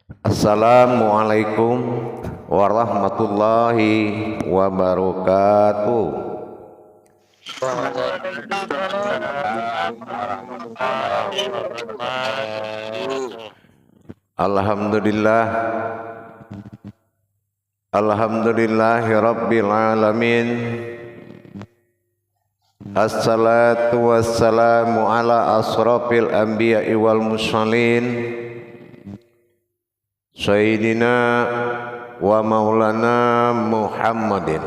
Assalamualaikum warahmatullahi wabarakatuh. Alhamdulillah, alhamdulillahi rabbil alamin. Assalatu wassalamu ala asrafil anbiya'i wal mursalin, Sayyidina wa maulana Muhammadin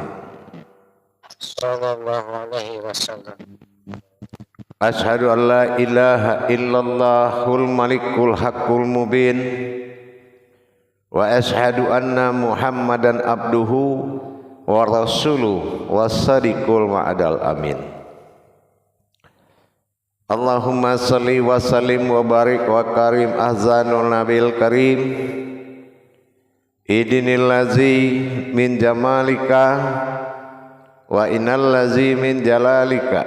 sallallahu alaihi wasallam. Ashhadu an la ilaha illallahul malikul haqqul mubin wa ashhadu anna Muhammadan abduhu wa rasuluhu was-sadiqul ma'adal amin. Allahumma salli wa sallim wa barik wa karim ahzanul nabil karim idinil lazi min jamalika wa innal lazi min jalalika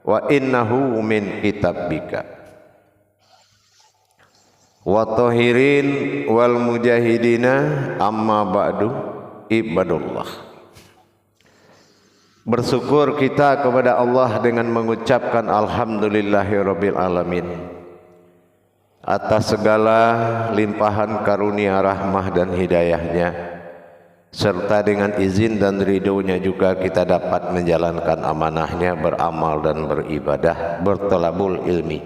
wa innahu min kitabika wa tahirin wal mujahidina amma ba'du ibadullah. Bersyukur kita kepada Allah dengan mengucapkan alhamdulillahirabbil alamin atas segala limpahan karunia rahmah dan hidayahnya, serta dengan izin dan ridhonya juga kita dapat menjalankan amanahnya, beramal dan beribadah, bertolabul ilmi.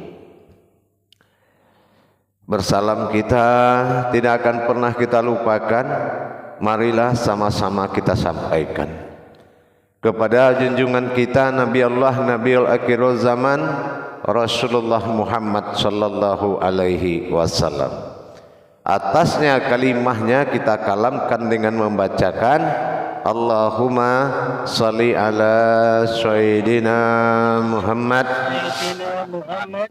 Bersalam kita tidak akan pernah kita lupakan, marilah sama-sama kita sampaikan kepada junjungan kita Nabi Allah Nabiul Akhirul Zaman Rasulullah Muhammad sallallahu alaihi wasallam. Atasnya kalimahnya kita kalamkan dengan membacakan Allahumma sholli ala sayyidina Muhammad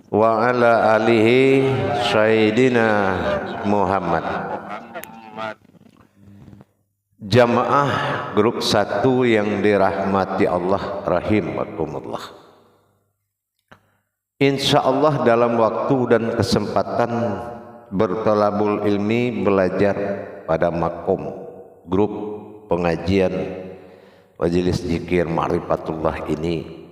wa ala alihi sayyidina Muhammad. Jamaah grup 1 yang dirahmati Allah rahimakumullah. Insyaallah dalam waktu dan kesempatan bertolabul ilmi, belajar pada makom grup pengajian majelis zikir ma'rifatullah ini,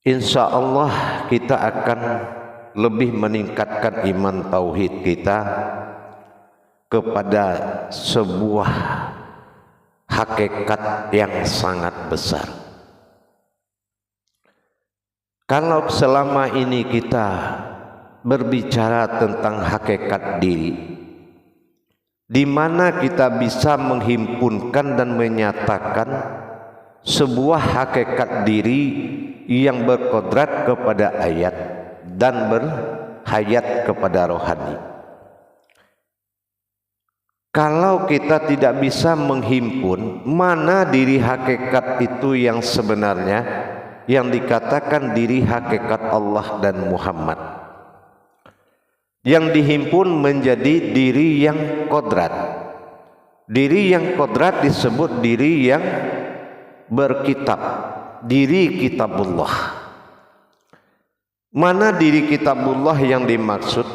insyaallah kita akan lebih meningkatkan iman tauhid kita kepada sebuah hakikat yang sangat besar. Kalau selama ini kita berbicara tentang hakikat diri, di mana kita bisa menghimpunkan dan menyatakan sebuah hakikat diri yang berkodrat kepada ayat dan berhayat kepada rohani. Kalau kita tidak bisa menghimpun mana diri hakikat itu yang sebenarnya, yang dikatakan diri hakikat Allah dan Muhammad, yang dihimpun menjadi diri yang kodrat. Diri yang kodrat disebut diri yang berkitab, diri kitabullah. Mana diri kitabullah yang dimaksud?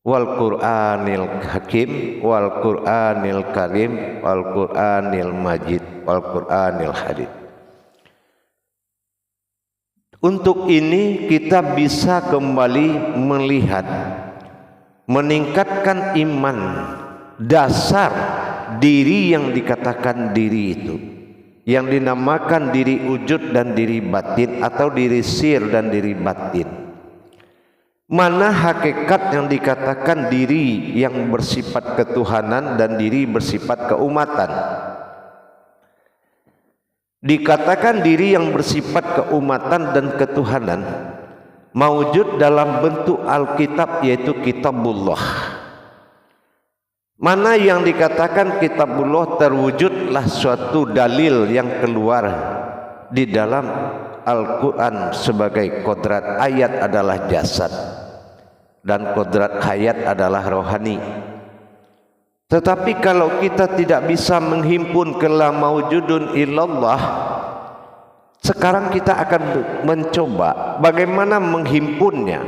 Wal Qur'anil Hakim, wal Qur'anil Karim, wal Qur'anil Majid, wal Qur'anil Hadid. Untuk ini kita bisa kembali melihat, meningkatkan iman dasar diri yang dikatakan diri itu, yang dinamakan diri wujud dan diri batin, atau diri sir dan diri batin. Mana hakikat yang dikatakan diri yang bersifat ketuhanan dan diri bersifat keumatan. Dikatakan diri yang bersifat keumatan dan ketuhanan mawujud dalam bentuk Alkitab, yaitu kitabullah. Mana yang dikatakan kitabullah terwujudlah suatu dalil yang keluar di dalam Al-Quran sebagai kodrat. Ayat adalah jasad dan kodrat hayat adalah rohani. Tetapi kalau kita tidak bisa menghimpun la maujudun illallah, sekarang kita akan mencoba bagaimana menghimpunnya.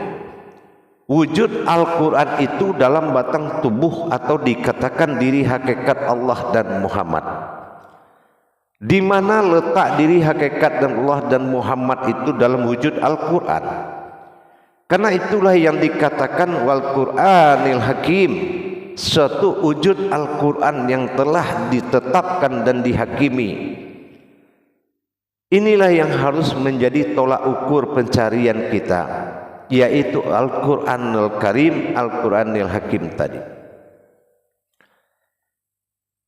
wujud Al-Quran itu dalam batang tubuh atau dikatakan diri hakikat Allah dan Muhammad. Di mana letak diri hakikat dan Allah dan Muhammad itu dalam wujud Al-Quran? Karena itulah yang dikatakan wal Qur'anil Hakim, suatu wujud Al-Quran yang telah ditetapkan dan dihakimi. Inilah yang harus menjadi tolak ukur pencarian kita, yaitu Al-Quranul Karim, Al-Quranil Hakim tadi.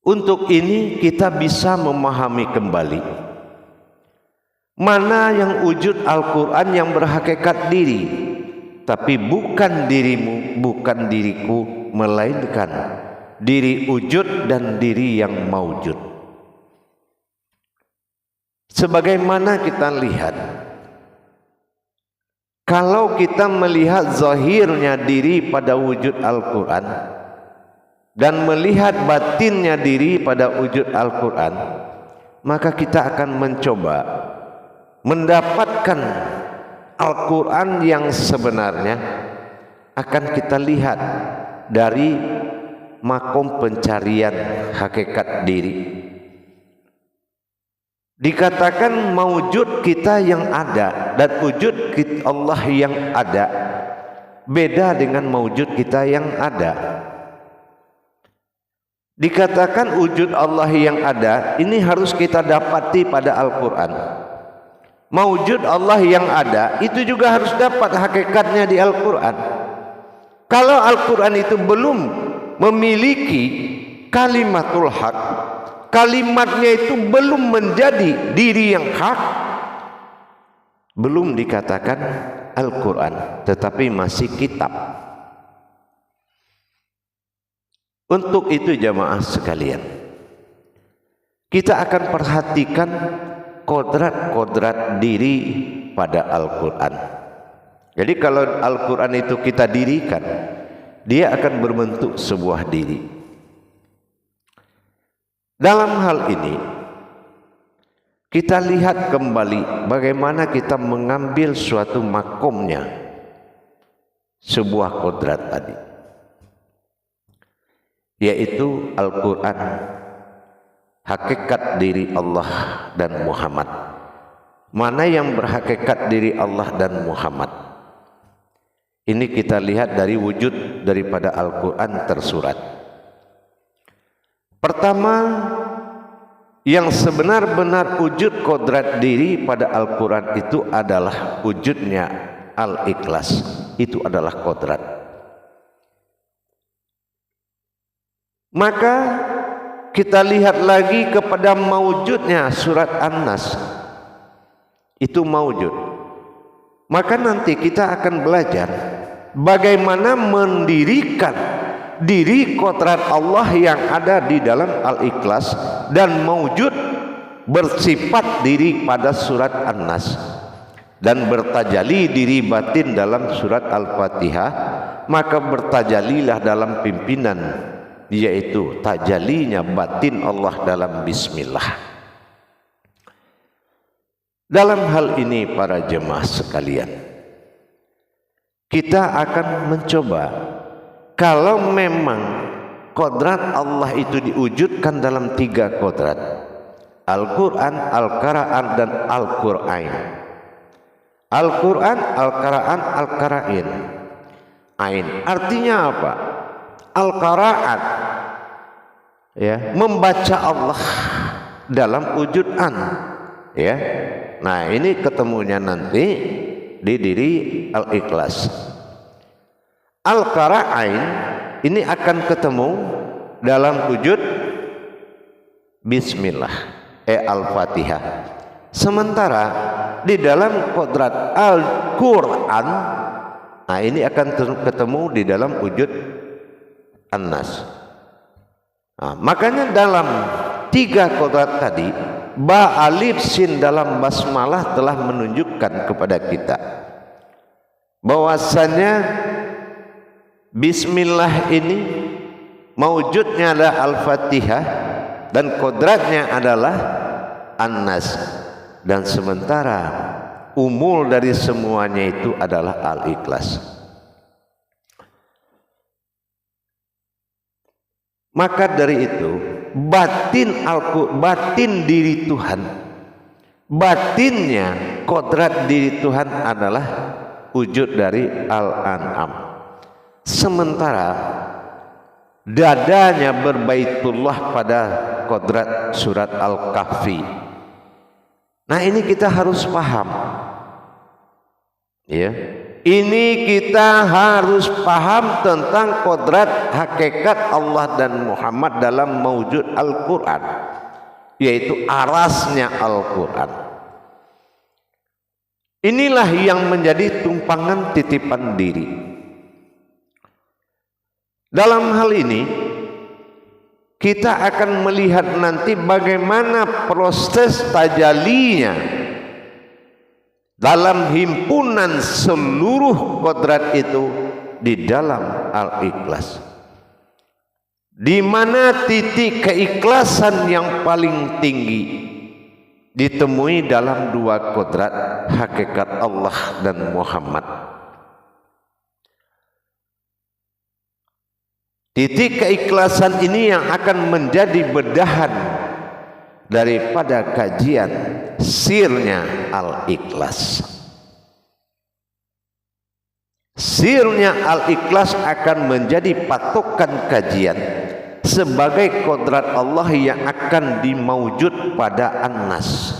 Untuk ini kita bisa memahami kembali mana yang wujud Al-Quran yang berhakikat diri, tapi bukan dirimu, bukan diriku, melainkan diri wujud dan diri yang maujud. Sebagaimana kita lihat, kalau kita melihat zahirnya diri pada wujud Al-Quran dan melihat batinnya diri pada wujud Al-Quran, maka kita akan mencoba mendapatkan Al-Quran yang sebenarnya akan kita lihat dari makom pencarian hakikat diri. Dikatakan maujud kita yang ada dan wujud Allah yang ada beda dengan maujud kita yang ada. Dikatakan wujud Allah yang ada ini harus kita dapati pada Al-Quran. Maujud Allah yang ada itu juga harus dapat hakikatnya di Al-Quran. Kalau Al-Quran itu belum memiliki kalimatul haq, kalimatnya itu belum menjadi diri yang hak, belum dikatakan Al-Quran, tetapi masih kitab. Untuk itu jamaah sekalian, kita akan perhatikan kodrat-kodrat diri pada Al-Quran. Jadi kalau Al-Quran itu kita dirikan, dia akan berbentuk sebuah diri. Dalam hal ini kita lihat kembali bagaimana kita mengambil suatu makomnya sebuah kodrat tadi, yaitu Al-Quran, hakikat diri Allah dan Muhammad. Mana yang berhakikat diri Allah dan Muhammad? Ini kita lihat dari wujud daripada Al-Quran tersurat. Pertama, yang sebenar-benar wujud kodrat diri pada Al-Quran itu adalah wujudnya Al-Ikhlas. Itu adalah kodrat. Maka kita lihat lagi kepada maujudnya surat An-Nas. Itu maujud. Maka nanti kita akan belajar bagaimana mendirikan diri kodrat Allah yang ada di dalam Al-Ikhlas dan maujud bersifat diri pada surat An-Nas dan bertajali diri batin dalam surat Al-Fatihah. Maka bertajalilah dalam pimpinan, yaitu tajalinya batin Allah dalam Bismillah. Dalam hal ini para jemaah sekalian, kita akan mencoba, kalau memang kodrat Allah itu diwujudkan dalam 3 kodrat, Al-Quran, Al-Qara'an, dan Al-Qur'ain. Al-Quran, Al-Qara'an, Al-Qara'in. Ain artinya apa? Al-Qara'an, ya, membaca Allah dalam wujud an, ya. Nah, ini ketemunya nanti di diri Al-Ikhlas. Al-Qara'ain ini akan ketemu dalam wujud Bismillah, Al-Fatihah. Sementara di dalam kodrat Al-Quran, nah ini akan ketemu di dalam wujud An-Nas. Nah, makanya dalam 3 kodrat tadi, ba, alif, sin dalam basmalah telah menunjukkan kepada kita bahwasannya Bismillah ini maujudnya adalah Al-Fatihah dan kodratnya adalah An-Nas, dan sementara umul dari semuanya itu adalah Al-Ikhlas. Maka dari itu batin diri Tuhan, batinnya kodrat diri Tuhan adalah wujud dari Al-An'am. Sementara dadanya berbaitullah pada kodrat surat Al-Kahfi. Nah, ini kita harus paham, ya. Ini kita harus paham tentang kodrat hakikat Allah dan Muhammad dalam mewujud Al-Quran, yaitu arasnya Al-Quran. Inilah yang menjadi tumpangan titipan diri. Dalam hal ini kita akan melihat nanti bagaimana proses tajalinya dalam himpunan seluruh kodrat itu di dalam Al-Ikhlas, di mana titik keikhlasan yang paling tinggi ditemui dalam dua kodrat hakikat Allah dan Muhammad. Titik keikhlasan ini yang akan menjadi bedahan daripada kajian sirnya Al-Ikhlas. Sirnya Al-Ikhlas akan menjadi patokan kajian sebagai kodrat Allah yang akan dimaujud pada An-Nas.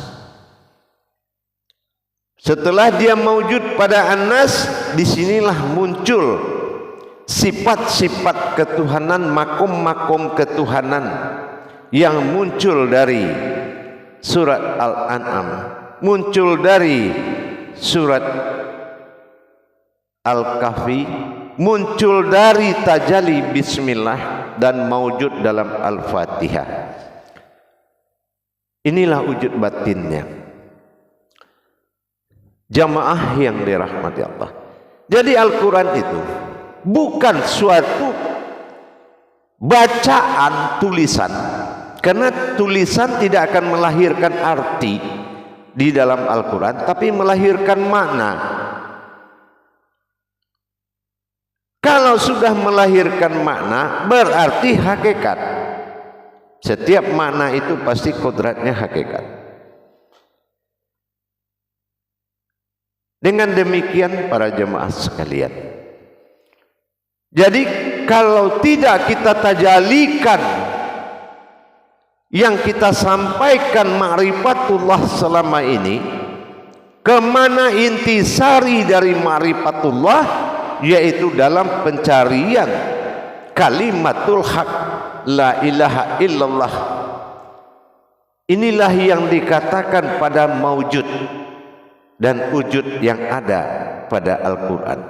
Setelah dia maujud pada An-Nas, disinilah muncul sifat-sifat ketuhanan, makom-makom ketuhanan yang muncul dari surat Al-An'am, muncul dari surat Al-Kahfi, muncul dari tajalli bismillah dan maujud dalam Al-Fatihah. Inilah wujud batinnya. Jamaah yang dirahmati Allah. Jadi Al-Quran itu bukan suatu bacaan tulisan, karena tulisan tidak akan melahirkan arti di dalam Al-Quran, tapi melahirkan makna. Kalau sudah melahirkan makna, berarti hakikat. Setiap makna itu pasti kodratnya hakikat. Dengan demikian para jemaah sekalian, jadi kalau tidak kita tajalikan yang kita sampaikan ma'rifatullah selama ini, kemana intisari dari ma'rifatullah, yaitu dalam pencarian kalimatul haq, la ilaha illallah. Inilah yang dikatakan pada maujud dan wujud yang ada pada Al-Quran.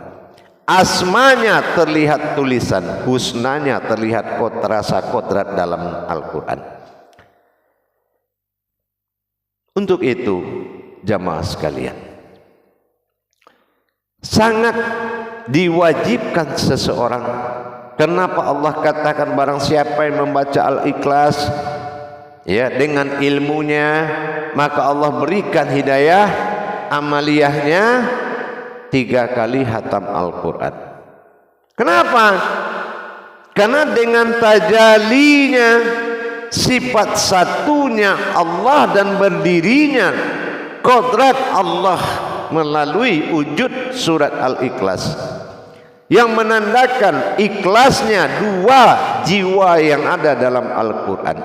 Asmanya terlihat tulisan, husnanya terlihat rasa kodrat dalam Al-Quran. Untuk itu jamaah sekalian, sangat diwajibkan seseorang. Kenapa Allah katakan barang siapa yang membaca Al-Ikhlas ya dengan ilmunya, maka Allah berikan hidayah amaliyahnya 3 kali hatam Al-Quran. Kenapa? Karena dengan tajalinya sifat satunya Allah dan berdirinya kodrat Allah melalui wujud surat Al-Ikhlas yang menandakan ikhlasnya 2 jiwa yang ada dalam Al-Quran.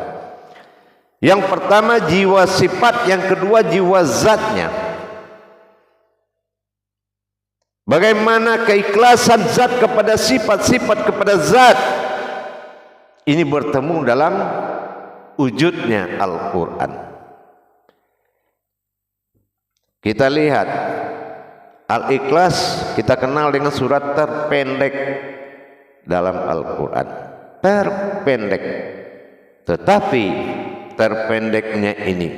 Yang pertama jiwa sifat, yang kedua jiwa zatnya. Bagaimana keikhlasan zat kepada sifat, sifat kepada zat ini bertemu dalam wujudnya Al-Quran. Kita lihat Al-Ikhlas, kita kenal dengan surat terpendek dalam Al-Quran, terpendek. Tetapi terpendeknya ini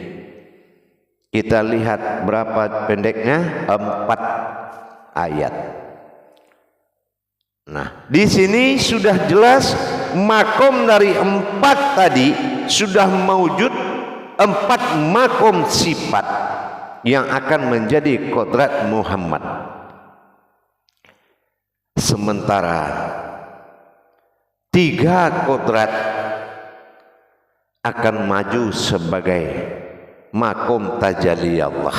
kita lihat berapa pendeknya, 4 ayat. Nah, di sini sudah jelas makom dari 4 tadi sudah mewujud 4 makom sifat yang akan menjadi kodrat Muhammad. Sementara 3 kodrat akan maju sebagai makom tajalli Allah.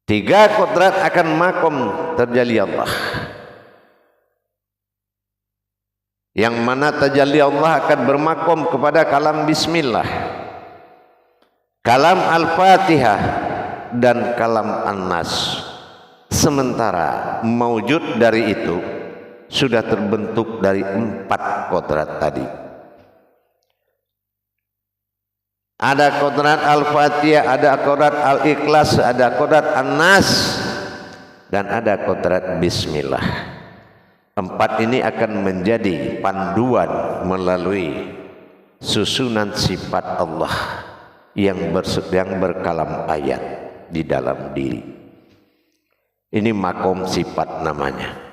3 kodrat akan makom tajalli Allah, yang mana tajalli Allah akan bermakom kepada kalam bismillah, kalam al-fatihah, dan kalam an-nas. Sementara maujud dari itu sudah terbentuk dari 4 kodrat tadi. Ada kodrat al-fatihah, ada kodrat al-ikhlas, ada kodrat an-nas, dan ada kodrat bismillah. 4 ini akan menjadi panduan melalui susunan sifat Allah yang berkalam ayat di dalam diri. Ini makom sifat namanya.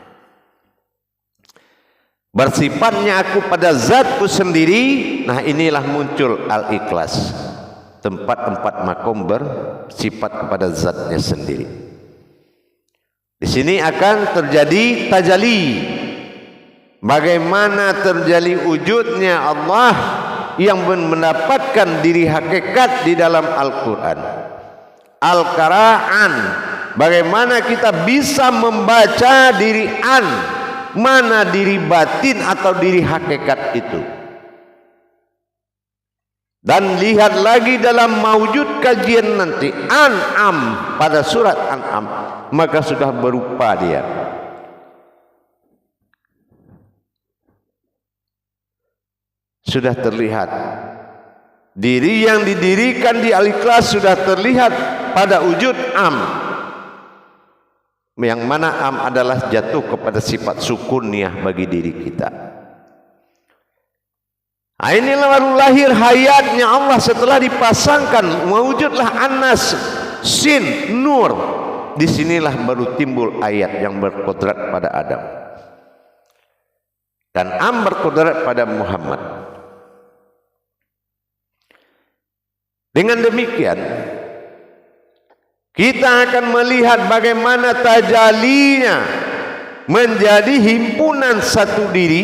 Bersifatnya aku pada zatku sendiri. Nah, inilah muncul al-ikhlas, tempat 4 makom bersifat kepada zatnya sendiri. Di sini akan terjadi tajalli. Bagaimana terjadi wujudnya Allah yang mendapatkan diri hakikat di dalam Al-Quran. Al-Qara'an, bagaimana kita bisa membaca diri an, mana diri batin atau diri hakikat itu. Dan lihat lagi dalam maujud kajian nanti An'am, pada surat An'am, maka sudah berupa dia. Sudah terlihat diri yang didirikan di Al-Ikhlas, sudah terlihat pada wujud am, yang mana am adalah jatuh kepada sifat sukuniah bagi diri kita. Nah, inilah baru lahir hayatnya Allah setelah dipasangkan mewujudlah An-Nas, Sin, Nur. Disinilah baru timbul ayat yang berkodrat pada Adam, dan am berkodrat pada Muhammad. Dengan demikian kita akan melihat bagaimana tajallinya menjadi himpunan satu diri,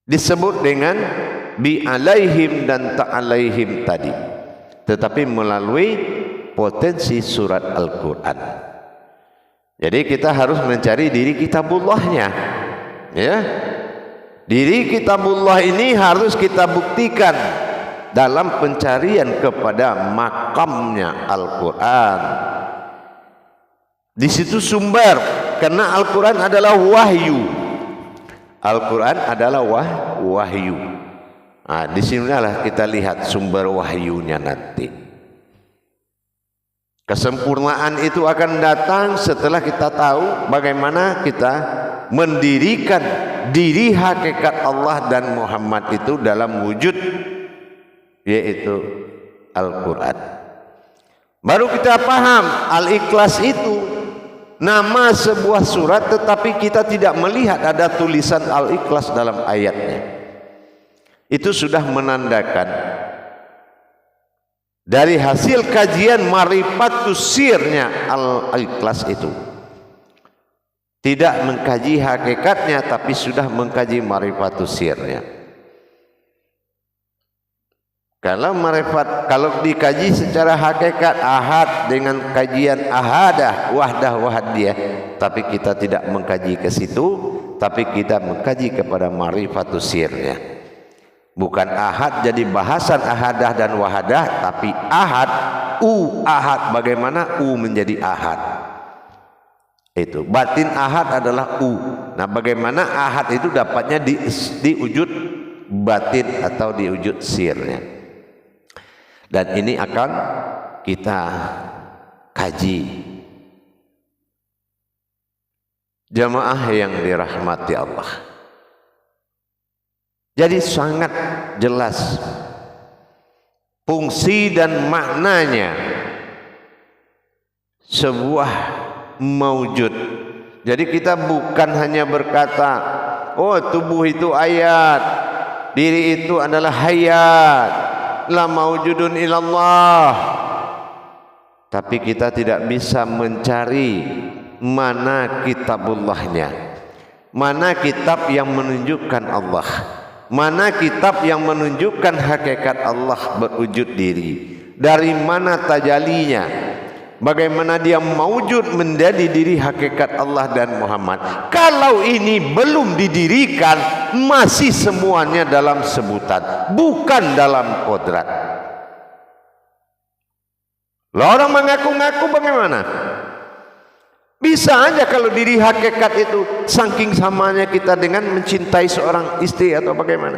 disebut dengan bi alaihim dan ta alaihim tadi, tetapi melalui potensi surat Al-Quran. Jadi kita harus mencari diri kitabullahnya, ya. Diri kitabullah ini harus kita buktikan dalam pencarian kepada makamnya Al-Quran. Di situ sumber, karena Al-Quran adalah wahyu. Al-Quran adalah wahyu. Nah, di sinilah kita lihat sumber wahyunya nanti. Kesempurnaan itu akan datang setelah kita tahu bagaimana kita mendirikan diri hakikat Allah dan Muhammad itu dalam wujud, yaitu Al-Quran. Baru kita paham Al-Ikhlas itu nama sebuah surat, tetapi kita tidak melihat ada tulisan Al-Ikhlas dalam ayatnya. Itu sudah menandakan dari hasil kajian marifatus sirnya Al-Ikhlas itu tidak mengkaji hakikatnya, tapi sudah mengkaji marifatus sirnya. Kalau dikaji secara hakikat ahad dengan kajian ahadah, wahdah, wahadiyah, tapi kita tidak mengkaji ke situ, tapi kita mengkaji kepada marifatus sirnya. Bukan ahad jadi bahasan ahadah dan wahadah, tapi ahad, ahad, bagaimana menjadi ahad. Itu batin ahad adalah Nah, bagaimana ahad itu dapatnya di wujud batin atau di wujud sirnya. Dan ini akan kita kaji. Jamaah yang dirahmati Allah, jadi sangat jelas fungsi dan maknanya sebuah maujud. Jadi kita bukan hanya berkata, oh tubuh itu ayat, diri itu adalah hayat, la maujudun ilallah, tapi kita tidak bisa mencari mana kitabullahnya, mana kitab yang menunjukkan Allah, mana kitab yang menunjukkan hakikat Allah berwujud diri, dari mana tajalinya, bagaimana dia mewujud menjadi diri hakikat Allah dan Muhammad. Kalau ini belum didirikan, masih semuanya dalam sebutan, bukan dalam kodrat. Lah orang mengaku-ngaku bagaimana? Bisa aja kalau diri hakikat itu saking samanya kita dengan mencintai seorang istri atau bagaimana.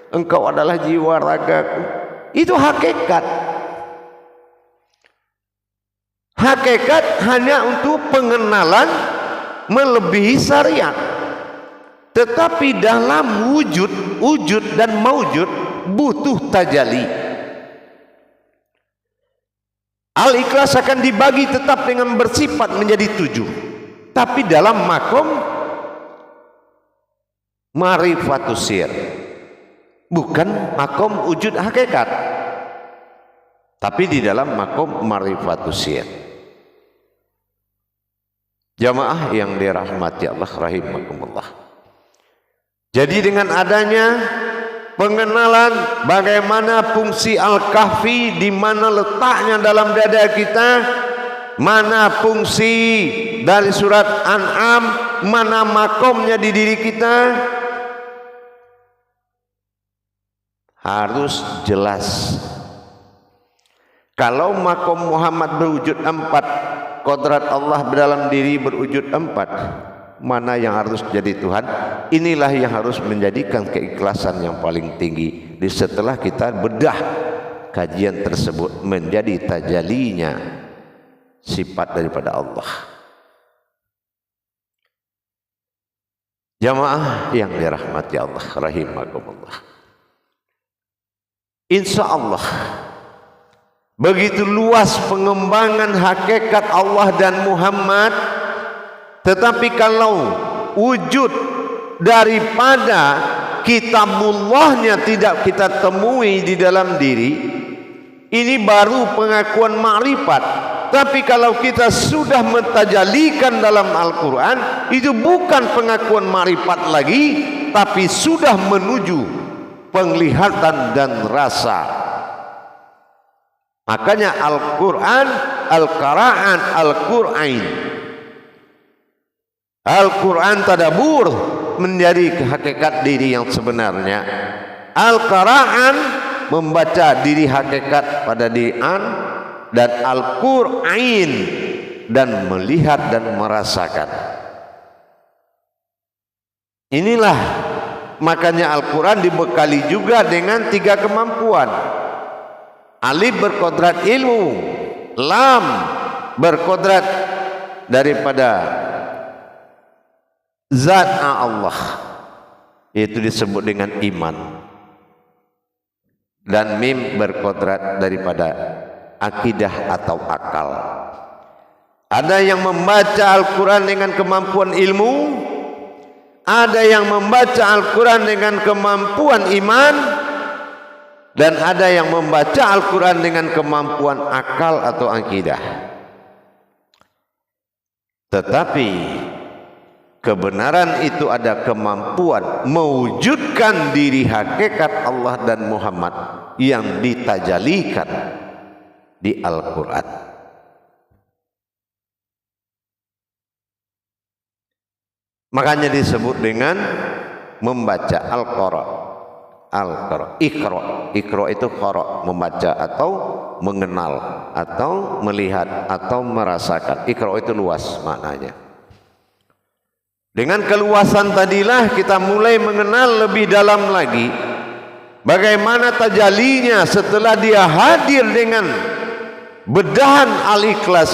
Engkau adalah jiwa ragaku. Itu hakikat. Hakikat hanya untuk pengenalan melebihi syariat. Tetapi dalam wujud dan maujud butuh tajalli. Al-Ikhlas akan dibagi tetap dengan bersifat menjadi 7, tapi dalam makom ma'rifatus sir, bukan makom wujud hakikat, tapi di dalam makom ma'rifatus sir. Jamaah yang dirahmati Allah rahimakumullah. Jadi dengan adanya pengenalan bagaimana fungsi Al-Kahfi, di mana letaknya dalam dada kita, mana fungsi dari surat An'am, mana makomnya di diri kita, harus jelas. Kalau makom Muhammad berwujud 4, kodrat Allah dalam diri berwujud 4, mana yang harus jadi Tuhan? Inilah yang harus menjadikan keikhlasan yang paling tinggi. Setelah kita bedah kajian tersebut menjadi tajalinya sifat daripada Allah. Jamaah yang dirahmati Allah rahimakumullah. Insya Allah begitu luas pengembangan hakikat Allah dan Muhammad. Tetapi kalau wujud daripada kitabullahnya tidak kita temui di dalam diri, ini baru pengakuan ma'rifat. Tapi kalau kita sudah mentajalikan dalam Al-Quran, itu bukan pengakuan ma'rifat lagi, tapi sudah menuju penglihatan dan rasa. Makanya Al-Quran, Al-Qara'an, Al-Qur'ain, Al-Quran tadabur menjadi hakikat diri yang sebenarnya. Al-Qara'an membaca diri hakikat pada dirian, dan Al-Qur'ain dan melihat dan merasakan. Inilah makanya Al-Quran dibekali juga dengan 3 kemampuan. Alif berkodrat ilmu, lam berkodrat daripada zat Allah, itu disebut dengan iman, dan mim berkodrat daripada akidah atau akal. Ada yang membaca Al-Quran dengan kemampuan ilmu, ada yang membaca Al-Quran dengan kemampuan iman, dan ada yang membaca Al-Quran dengan kemampuan akal atau akidah. Tetapi kebenaran itu ada kemampuan mewujudkan diri hakikat Allah dan Muhammad yang ditajalikan di Al-Quran. Makanya disebut dengan membaca Al-Qara. Al-Qara, Iqra itu qara, membaca atau mengenal atau melihat atau merasakan. Iqra itu luas maknanya. Dengan keluasan tadilah kita mulai mengenal lebih dalam lagi bagaimana tajalinya setelah dia hadir dengan bedahan Al-Ikhlas,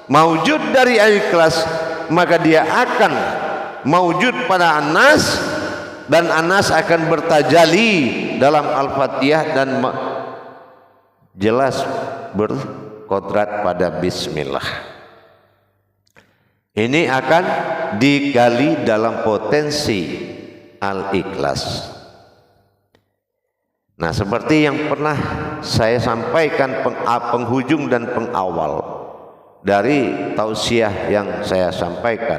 maujud dari Al-Ikhlas, maka dia akan maujud pada An-Nas, dan An-Nas akan bertajali dalam Al-Fatihah dan jelas berkodrat pada Bismillah. Ini akan digali dalam potensi Al-Ikhlas. Nah, seperti yang pernah saya sampaikan penghujung dan pengawal dari tausiah yang saya sampaikan,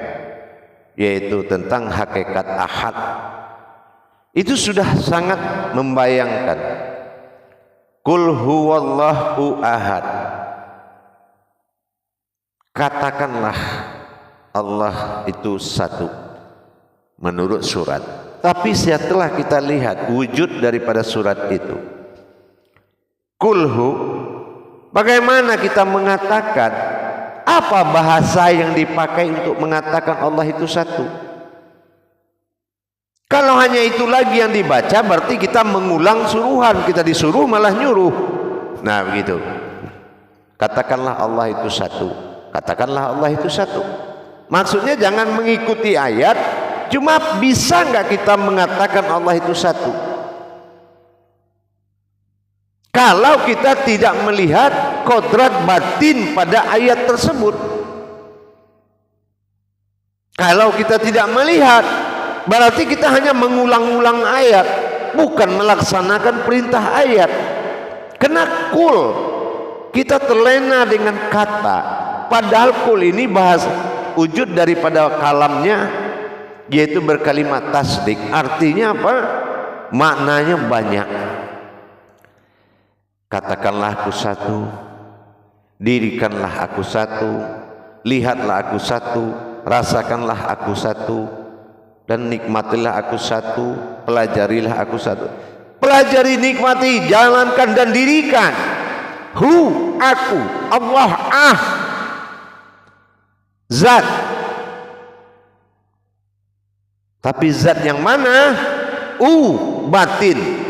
yaitu tentang hakikat ahad. Itu sudah sangat membayangkan. Qul huwallahu ahad. Katakanlah Allah itu satu menurut surat. Tapi setelah kita lihat wujud daripada surat itu, kulhu, bagaimana kita mengatakan, apa bahasa yang dipakai untuk mengatakan Allah itu satu? Kalau hanya itu lagi yang dibaca, berarti kita mengulang suruhan, kita disuruh malah nyuruh. Nah begitu. Katakanlah Allah itu satu. Katakanlah Allah itu satu. Maksudnya jangan mengikuti ayat, cuma bisa nggak kita mengatakan Allah itu satu? Kalau kita tidak melihat kodrat batin pada ayat tersebut. Kalau kita tidak melihat, berarti kita hanya mengulang-ulang ayat, bukan melaksanakan perintah ayat. Kena kul, kita terlena dengan kata, padahal kul ini bahasa wujud daripada kalamnya, yaitu berkalimat tasdik. Artinya apa? Maknanya banyak. Katakanlah aku satu, dirikanlah aku satu, lihatlah aku satu, rasakanlah aku satu, dan nikmatilah aku satu, pelajarilah aku satu. Pelajari, nikmati, jalankan dan dirikan. Hu, aku, Allah, zat. Tapi zat yang mana? Batin.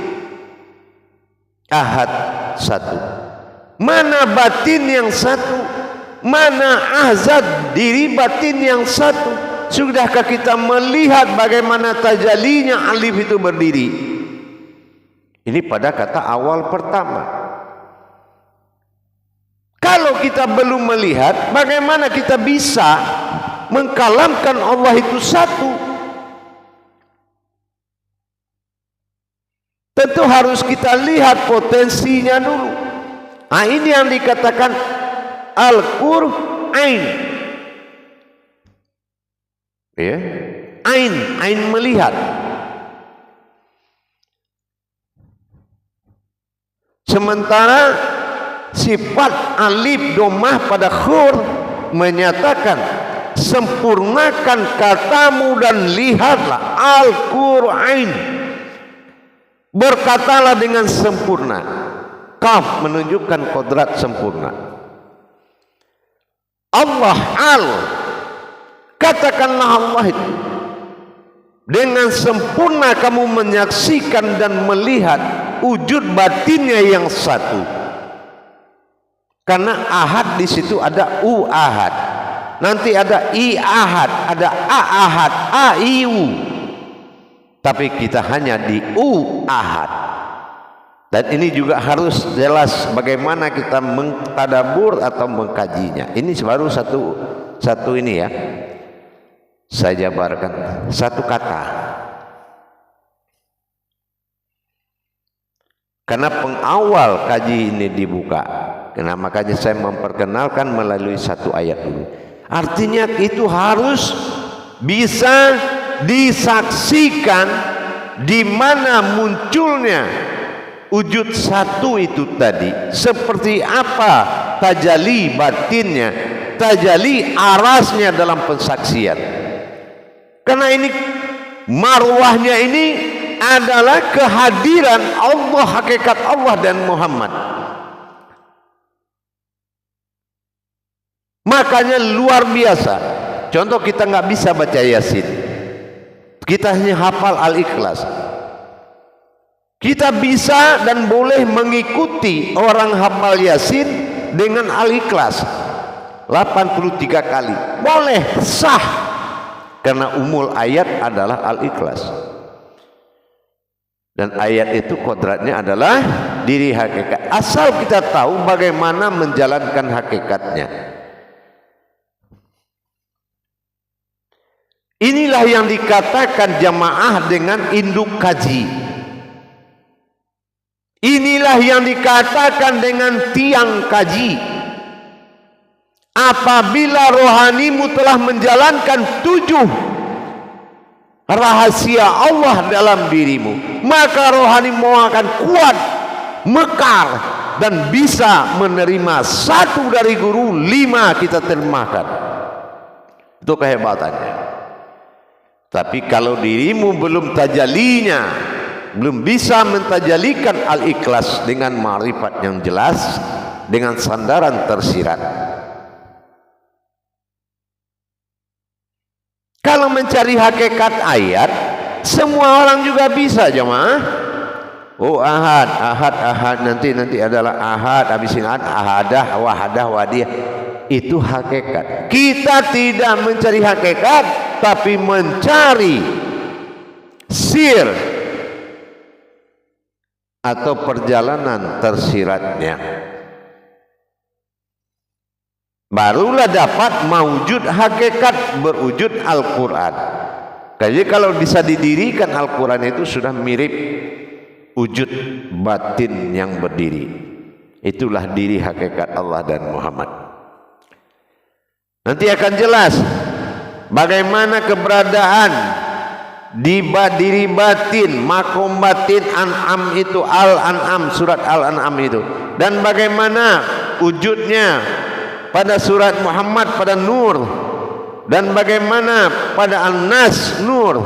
Ahad, satu. Mana batin yang satu? Mana zat, diri batin yang satu? Sudahkah kita melihat bagaimana tajalinya alif itu berdiri? Ini pada kata awal pertama. Kalau kita belum melihat, bagaimana kita bisa mengkalamkan Allah itu satu? Tentu harus kita lihat potensinya dulu. Nah, ini yang dikatakan Al-Qur'an. Ya, ain melihat. Sementara sifat alif domah pada khur menyatakan sempurnakan katamu dan lihatlah Al-Qur'an. Berkatalah dengan sempurna. Kaf menunjukkan kodrat sempurna. Allah katakanlah Allah itu dengan sempurna kamu menyaksikan dan melihat wujud batinnya yang satu. Karena ahad di situ ada ahad, nanti ada ahad, ada ahad, aiu. Tapi kita hanya di ahad. Dan ini juga harus jelas bagaimana kita mengtadabbur atau mengkajinya. Ini baru satu ini ya. Saya jabarkan satu kata. Karena pengawal kaji ini dibuka. Karena makanya saya memperkenalkan melalui satu ayat dulu. Artinya itu harus bisa disaksikan di mana munculnya wujud satu itu tadi. Seperti apa tajali batinnya, tajali arasnya dalam pensaksian. Karena ini marwahnya ini adalah kehadiran Allah, hakikat Allah dan Muhammad. Makanya luar biasa. Contoh, kita nggak bisa baca Yasin, kita hanya hafal Al-Ikhlas. Kita bisa dan boleh mengikuti orang hafal Yasin dengan Al-Ikhlas 83 kali, boleh, sah, karena umul ayat adalah Al-Ikhlas. Dan ayat itu kodratnya adalah diri hakikat. Asal kita tahu bagaimana menjalankan hakikatnya. Inilah yang dikatakan jamaah dengan induk kaji. Inilah yang dikatakan dengan tiang kaji. Apabila rohanimu telah menjalankan 7 rahasia Allah dalam dirimu, maka rohanimu akan kuat, mekar, dan bisa menerima satu dari guru, 5 kita terjemahkan. Itu kehebatannya. Tapi kalau dirimu belum tajalinya, belum bisa mentajalikan al-ikhlas dengan ma'rifat yang jelas, dengan sandaran tersirat. Kalau mencari hakikat ayat, semua orang juga bisa, jemaah. Oh, ahad, nanti adalah ahad, habisin ahadah, wahadah, wadiyah. Itu hakikat. Kita tidak mencari hakikat, tapi mencari sir atau perjalanan tersiratnya. Barulah dapat mewujud hakikat berwujud Al-Quran. Jadi kalau bisa didirikan Al-Quran itu sudah mirip wujud batin yang berdiri. Itulah diri hakikat Allah dan Muhammad. Nanti akan jelas bagaimana keberadaan di diri batin, makom batin An'am itu, Al-An'am, surat Al-An'am itu, dan bagaimana wujudnya pada surat Muhammad pada Nur, dan bagaimana pada An-Nas Nur,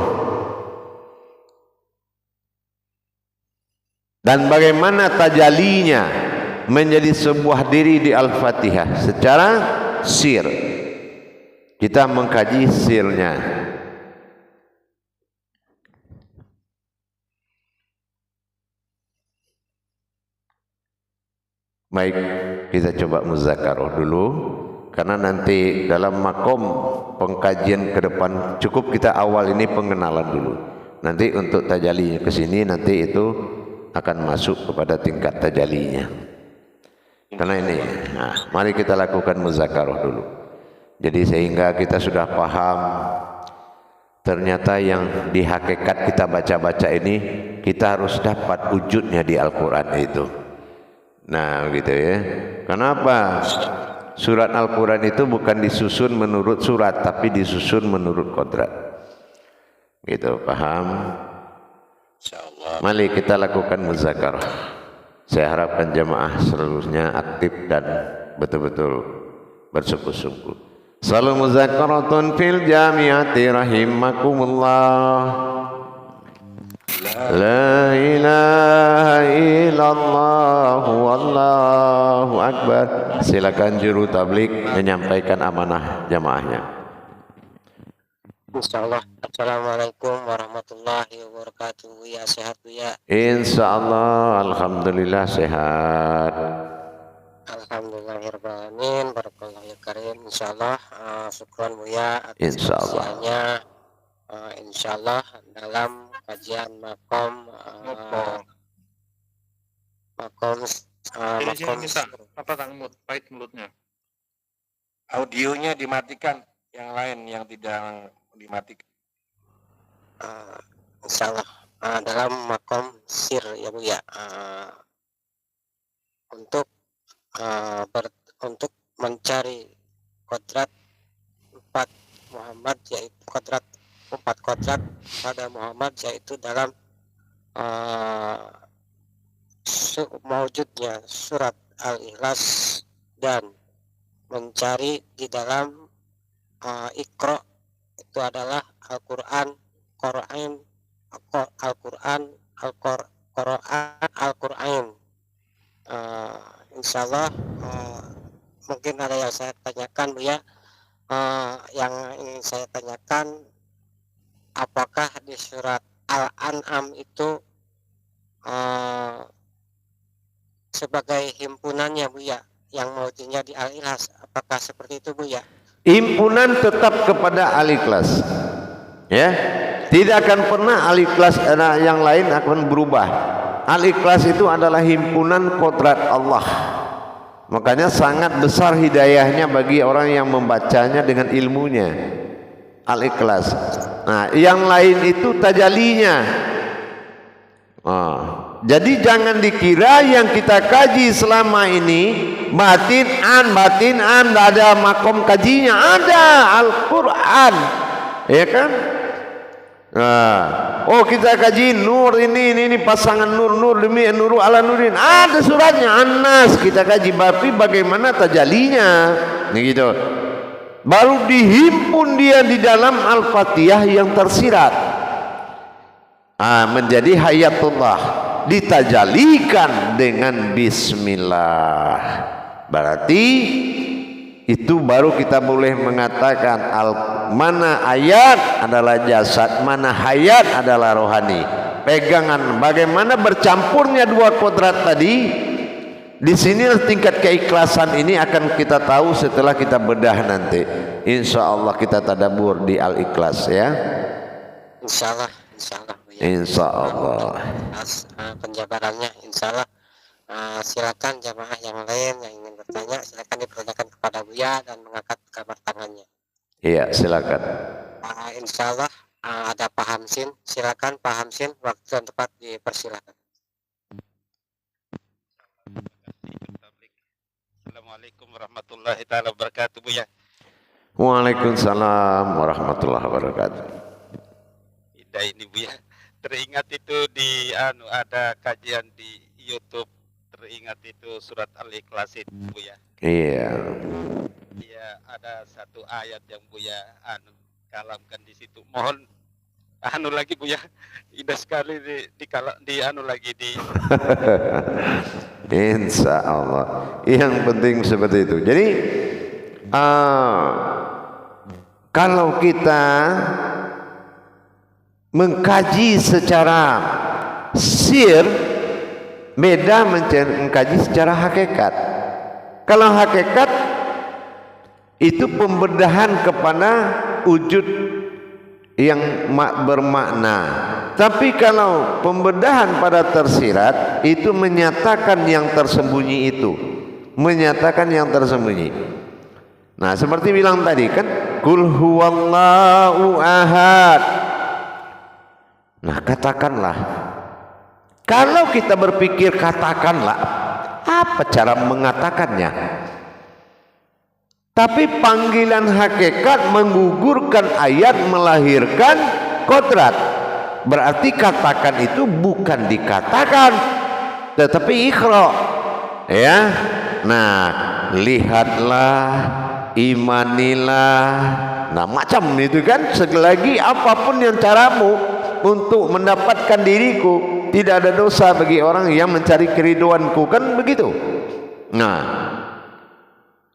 dan bagaimana tajalinya menjadi sebuah diri di Al-Fatihah secara sir. Kita mengkaji sirnya. Baik, kita coba muzakarah dulu, karena nanti dalam makom pengkajian ke depan cukup kita awal ini pengenalan dulu. Nanti untuk tajalinya ke sini, nanti itu akan masuk kepada tingkat tajalinya. Karena ini, nah, mari kita lakukan muzakarah dulu. Jadi sehingga kita sudah paham ternyata yang di hakikat kita baca-baca ini kita harus dapat wujudnya di Al-Quran itu. Nah gitu ya. Kenapa? Surat Al-Quran itu bukan disusun menurut surat, tapi disusun menurut kodrat. Gitu, paham? Insyaallah. Mari kita lakukan muzakarah. Saya harapkan jemaah seluruhnya aktif dan betul-betul bersungguh-sungguh. Salam muzakaratun fil jamiati rahimakumullah. La ilaha illallah wallahu akbar. Silakan juru tabligh menyampaikan amanah jamaahnya. Insyaallah. Assalamualaikum warahmatullahi wabarakatuh. Ya sehat ya. Insyaallah, alhamdulillah sehat. Alhamdulillahirrahmanirrahim. Barakallahu ya karim. Insyaallah. Syukran Buya atas Insyaallah. Insyaallah dalam kajian makom apa Kang Mut, pahit mulutnya. Audionya dimatikan, yang lain yang tidak dimatikan. Insyaallah dalam makom sir ya Bu ya, untuk mencari kodrat 4 Muhammad, yaitu kodrat 4 kodrat pada Muhammad, yaitu dalam mewujudnya surat Al-Ikhlas, dan mencari di dalam Iqra itu adalah Al-Quran, Al-Quran. Insyaallah mungkin ada yang saya tanyakan Bu ya. Yang ingin saya tanyakan, apakah di surat Al-An'am itu sebagai himpunannya Bu ya, yang mewujudnya di Al-Ikhlas, apakah seperti itu Bu ya? Himpunan tetap kepada Al-Ikhlas, ya, tidak akan pernah Al-Ikhlas yang lain akan berubah. Al-Ikhlas itu adalah himpunan kodrat Allah. Makanya sangat besar hidayahnya bagi orang yang membacanya dengan ilmunya. Al-Ikhlas. Nah, yang lain itu tajalinya. Jadi jangan dikira yang kita kaji selama ini batin an, tidak ada makom kajinya. Ada Al-Quran, ya kan? Nah, oh kita kaji nur ini pasangan nur demi nuru ala nurin. Ada suratnya An-Nas kita kaji, tapi bagaimana tajalinya? Nih gitu. Baru dihimpun dia di dalam Al-Fatihah yang tersirat. Menjadi hayatullah, ditajalikan dengan bismillah. Berarti itu baru kita boleh mengatakan mana ayat adalah jasad, mana hayat adalah rohani. Pegangan bagaimana bercampurnya dua kodrat tadi. Di sini tingkat keikhlasan ini akan kita tahu setelah kita bedah nanti. Insya Allah kita tadabbur di Al-Ikhlas ya. Insya Allah ya. Insya Allah. Penjabarannya Insya Allah. Silakan jamaah yang lain yang ingin bertanya, silakan dipertanyakan kepada Buya dan mengangkat gambar tangannya. Iya, silakan. Insya Allah ada Pak Hamsin, silakan Pak Hamsin, waktu dan tempat dipersilakan. Assalamualaikum warahmatullahi taala wabarakatuh, Buya. Waalaikumsalam warahmatullahi wabarakatuh. Indah ini, Buya. Teringat itu di ada kajian di YouTube, teringat itu surat Al-Ikhlas itu, Buya. Iya. Iya, ada satu ayat yang Buya kalamkan di situ. Mohon lagi, Buya. Indah sekali di lagi di Insya Allah. Yang penting seperti itu. Jadi kalau kita mengkaji secara sir, beda mengkaji secara hakikat. Kalau hakikat itu pembedahan kepada wujud yang bermakna. Tapi kalau pembedahan pada tersirat itu menyatakan yang tersembunyi itu, menyatakan yang tersembunyi. Nah, seperti bilang tadi kan, Qul huwallahu ahad. Nah, katakanlah. Kalau kita berpikir katakanlah, apa cara mengatakannya? Tapi panggilan hakikat menggugurkan ayat, melahirkan kodrat. Berarti katakan itu bukan dikatakan, tetapi ikhra. Ya. Nah, lihatlah, imanilah. Nah, macam itu kan. Sekali lagi, apapun yang caramu untuk mendapatkan diriku, tidak ada dosa bagi orang yang mencari keriduanku, kan begitu. Nah,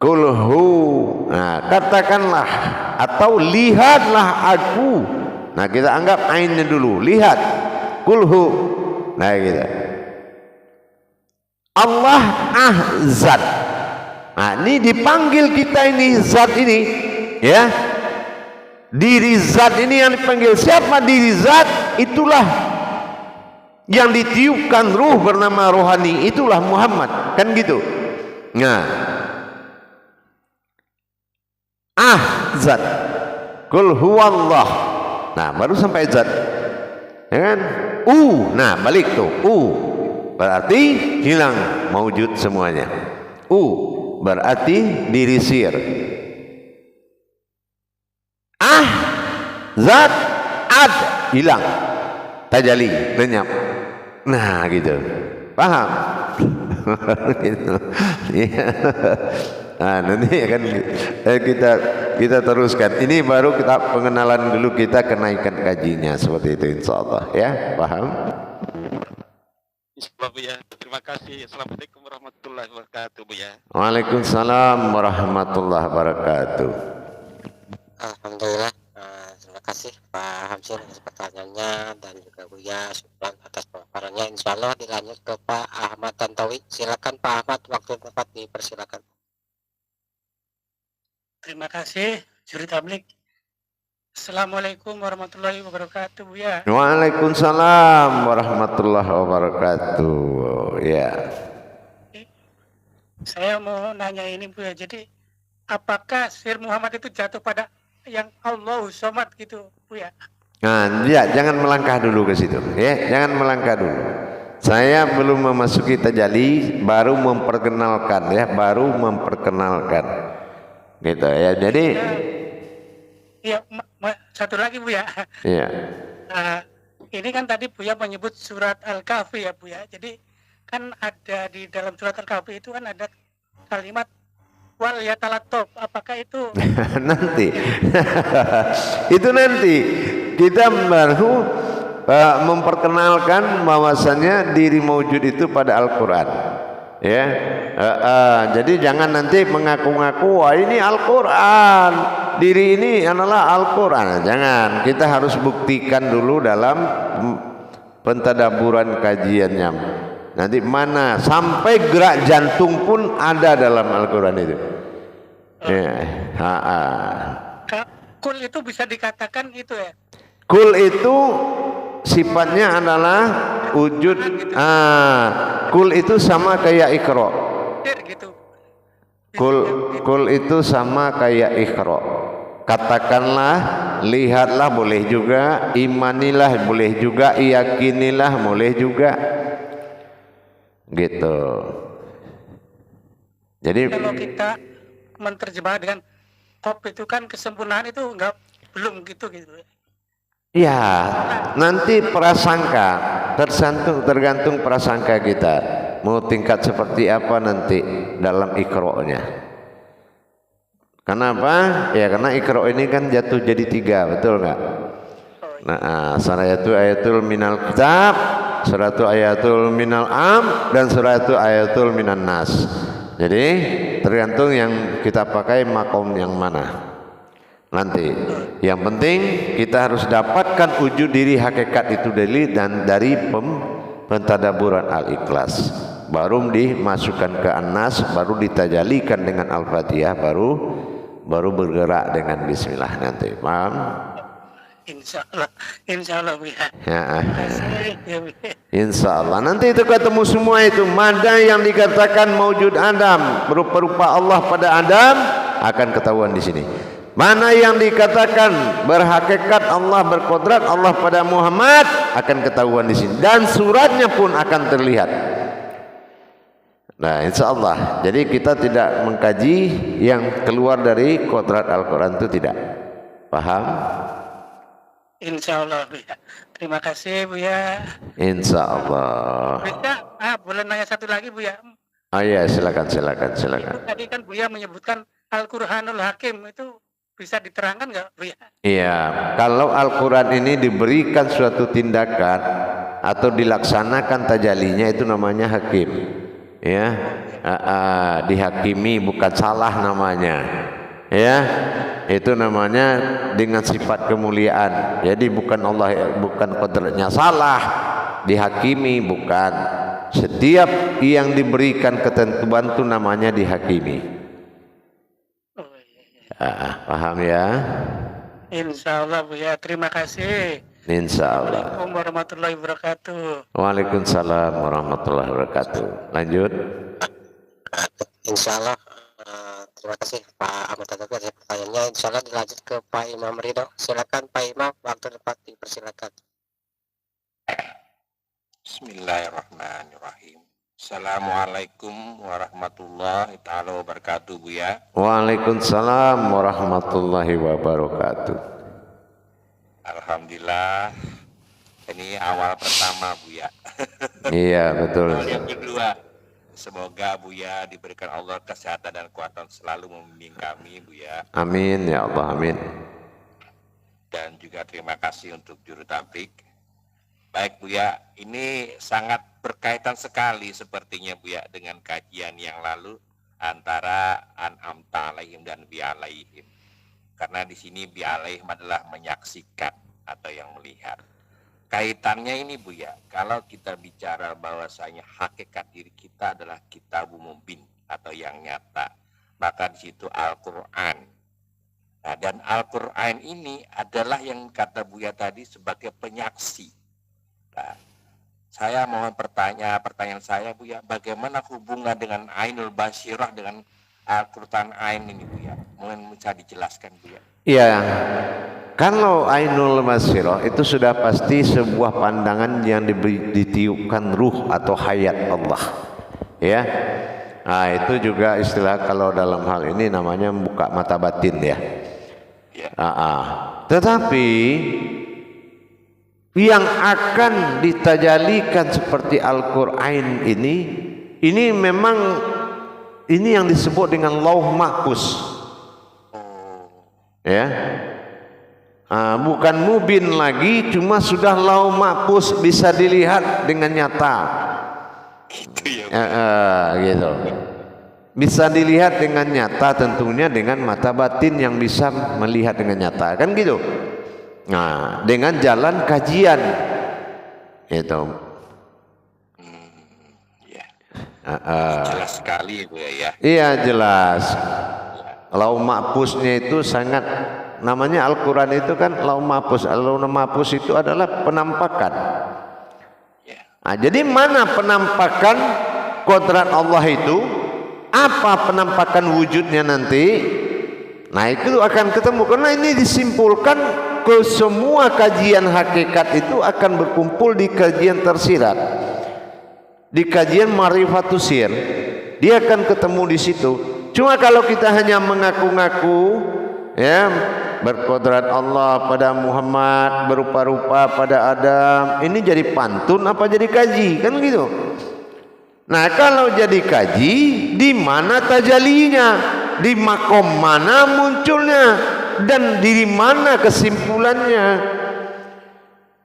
kulhu, nah katakanlah atau lihatlah aku. Nah, kita anggap ainnya dulu, lihat, kulhu. Nah, gitu. Allah zat. Nah, ini dipanggil kita ini zat ini, ya. Diri zat ini yang dipanggil. Siapa diri zat? Itulah yang ditiupkan ruh bernama rohani, itulah Muhammad, kan gitu. Nah, zat, kul huwallah. Nah, baru sampai zat, ya kan? Nah balik tuh, berarti hilang maujud semuanya. Berarti diri sir. Zat, hilang, tajali, lenyap. Nah, gitu. Paham? Gitu. Ya. Nah, nanti akan kita teruskan. Ini baru kita pengenalan dulu, kita kenaikan kajinya seperti itu, insyaallah ya. Paham? Insyaallah, Buya. Terima kasih. Assalamualaikum warahmatullahi wabarakatuh, Buya. Waalaikumsalam warahmatullahi wabarakatuh. Alhamdulillah. Terima kasih Pak Hamsin atas pertanyaannya dan juga Buya Subhan atas pemaparannya. Insya Allah dilanjut ke Pak Ahmad Tantowi. Silakan Pak Ahmad, waktu tempat dipersilakan. Terima kasih Juri Tablik. Assalamualaikum warahmatullahi wabarakatuh, Buya. Waalaikumsalam warahmatullahi wabarakatuh. Ya. Saya mau nanya ini, Buya. Jadi apakah Sir Muhammad itu jatuh pada yang Allahu Somad gitu, Buya? Nah, ya, jangan melangkah dulu ke situ, ya, jangan melangkah dulu. Saya belum memasuki tajalli, baru memperkenalkan, ya, gitu ya. Jadi, ya, satu lagi, Buya. ya. Ini kan tadi Buya menyebut surat Al-Kahfi ya Buya. Jadi kan ada di dalam surat Al-Kahfi itu kan ada kalimat wal yatalattof. Apakah itu Nanti itu nanti kita baru memperkenalkan bahwasannya diri maujud itu pada Al-Quran ya. Jadi jangan nanti mengaku-ngaku wah ini Al-Quran, diri ini adalah Al-Quran. Jangan, kita harus buktikan dulu dalam pentadaburan kajiannya. Nanti mana sampai gerak jantung pun ada dalam Al-Quran itu. kul itu bisa dikatakan itu ya? Kul itu sifatnya adalah wujud. Kul itu sama kayak Iqra. Gitu. Kul itu sama kayak Iqra. Katakanlah, lihatlah boleh juga, imanilah boleh juga, yakinilah boleh juga. Gitu. Jadi kalau kita menerjemah dengan kop itu kan kesempurnaan itu belum gitu. ya, nanti prasangka tergantung prasangka kita mau tingkat seperti apa nanti dalam Iqra-nya. Kenapa? Ya karena Iqra ini kan jatuh jadi 3, betul nggak? Nah, ayatul minal kitab, suratu ayatul minal am, dan suratu ayatul minan nas. Jadi tergantung yang kita pakai makom yang mana. Nanti yang penting kita harus dapatkan wujud diri hakikat itu dari pentadaburan Al-Ikhlas, baru dimasukkan ke An-Nas, baru ditajalikan dengan Al-Fatihah, baru bergerak dengan Bismillah nanti. Paham? Insya Allah ya. Insya Allah nanti itu ketemu semua itu. Mana yang dikatakan maujud Adam, berupa Allah pada Adam, akan ketahuan di sini. Mana yang dikatakan berhakikat Allah, berkodrat Allah pada Muhammad, akan ketahuan di sini. Dan suratnya pun akan terlihat. Nah, insya Allah. Jadi kita tidak mengkaji yang keluar dari kodrat Al-Quran itu tidak. Paham? Insya Allah Buya. Terima kasih Buya. Insya Allah. Bisa, boleh nanya satu lagi Buya? Iya, silakan. Itu tadi kan Buya menyebutkan Al-Quranul Hakim, itu bisa diterangkan nggak Buya? Iya, kalau Al-Quran ini diberikan suatu tindakan atau dilaksanakan tajalinya itu namanya hakim. Ya, dihakimi bukan salah namanya. Ya, itu namanya dengan sifat kemuliaan. Jadi bukan kodratnya salah, dihakimi bukan. Setiap yang diberikan ketentuan itu namanya dihakimi. Paham ya? Insya Allah Buya. Terima kasih. Insya Allah. Assalamualaikum warahmatullahi wabarakatuh. Waalaikumsalam warahmatullahi wabarakatuh. Lanjut. Insya Allah. Terima kasih Pak Ahmad atas pertanyaannya. Insya Allah dilanjut ke Pak Imam Ridho. Silakan Pak Imam, waktu tempat dipersilakan. Bismillahirrahmanirrahim. Assalamualaikum warahmatullahi taala wabarakatuh Buya. Waalaikumsalam warahmatullahi wabarakatuh. Alhamdulillah. Ini awal pertama Buya. Iya betul. Yang kedua, semoga Buya diberikan Allah kesehatan dan kekuatan selalu membimbing kami Buya. Amin ya Allah, amin. Dan juga terima kasih untuk juru tablik. Baik Buya, ini sangat berkaitan sekali sepertinya Buya dengan kajian yang lalu antara an'amta alaihim dan bi alaihim. Karena di sini bi alaihim adalah menyaksikan atau yang melihat. Kaitannya ini Buya, kalau kita bicara bahwasanya hakikat diri kita adalah kitabul mubin atau yang nyata, maka di situ Al-Qur'an. Nah, dan Al-Qur'an ini adalah yang kata Buya tadi sebagai penyaksi. Nah, saya mohon pertanyaan saya Buya, bagaimana hubungan dengan Ainul Basyirah dengan Al-Qur'an Ain ini Buya? Mungkin bisa dijelaskan Buya. Iya. Kalau Ainul Basyirah itu sudah pasti sebuah pandangan yang ditiupkan ruh atau hayat Allah. Ya. Nah, itu juga istilah kalau dalam hal ini namanya buka mata batin ya. Ya. Tetapi yang akan ditajalikan seperti Al-Qur'an ini memang ini yang disebut dengan Lauh Mahfuz. Ya. Bukan mubin lagi, cuma sudah Lauh Mahfuz, bisa dilihat dengan nyata. Gitu ya. Gitu. Bisa dilihat dengan nyata, tentunya dengan mata batin yang bisa melihat dengan nyata, kan gitu. Nah, dengan jalan kajian itu. Ya. Jelas sekali Bu ya. Iya jelas. Lauh Mahfuznya itu sangat, namanya Al-Quran itu kan Lauh Mahfuz. Lauh Mahfuz itu adalah penampakan. Nah, jadi mana penampakan kodrat Allah itu? Apa penampakan wujudnya nanti? Nah, itu akan ketemu, karena ini disimpulkan ke semua kajian hakikat itu akan berkumpul di kajian tersirat, di kajian Ma'rifatus Sir. Dia akan ketemu di situ. Cuma kalau kita hanya mengaku-ngaku, ya, berkodrat Allah pada Muhammad, berupa-rupa pada Adam, ini jadi pantun apa jadi kaji, kan gitu. Nah, kalau jadi kaji, di mana tajalinya, di makom mana munculnya, dan di mana kesimpulannya,